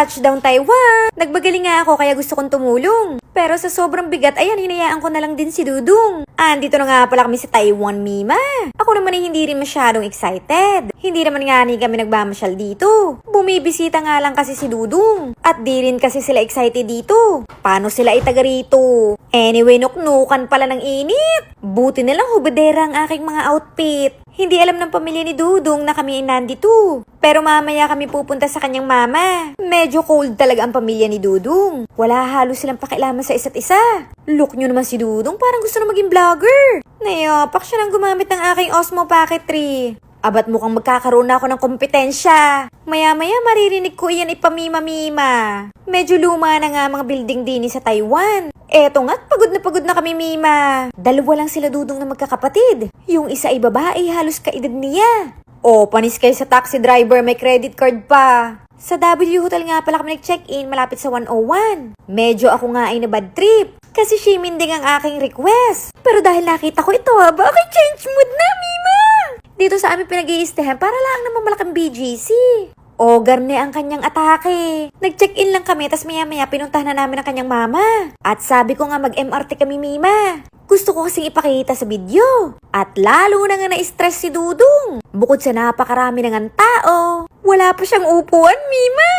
Touchdown Taiwan! Nagbagaling nga ako kaya gusto kong tumulong. Pero sa sobrang bigat, ayan, hinayaan ko na lang din si Dudong. Andito na nga pala kami sa Taiwan, Mima. Ako naman ay hindi rin masyadong excited. Hindi naman nga ni kami nagbamasyal dito. Bumibisita nga lang kasi si Dudong. At di rin kasi sila excited dito. Paano sila itaga rito? Anyway, nuknukan pala ng init. Buti na lang hubadera ang aking mga outfit. Hindi alam ng pamilya ni Dudong na kami ay nandito. Pero mamaya kami pupunta sa kanyang mama. Medyo cold talaga ang pamilya ni Dudong. Wala halos silang pakialaman sa isa't isa. Look nyo naman si Dudong, parang gusto na maging vlogger. Nayapak siya nang gumamit ng aking Osmo Packetry. Abat mukhang magkakaroon na ako ng kompetensya. Maya-maya maririnig ko iyan ipamima-mima. Medyo luma na nga mga building din sa Taiwan. Eto nga't pagod na kami, Mima. Dalawa lang sila Dudong na magkakapatid. Yung isa ay babae, halos kaedad niya. O, panis kayo sa taxi driver, may credit card pa. Sa W Hotel nga pala kami nag-check-in malapit sa 101. Medyo ako nga ay na bad trip. Kasi shiminding ang aking request. Pero dahil nakita ko ito, bakit change mood na, Mima? Dito sa amin pinag-iistehan para lang naman malaking BGC. O, garne ang kanyang atake. Nag-check-in lang kami, tas maya-maya pinuntahan na namin ang kanyang mama. At sabi ko nga mag-MRT kami, Mima. Gusto ko kasing ipakita sa video. At lalo na nga na-stress si Dudong. Bukod sa napakarami na ng tao, wala pa siyang upuan, Mima.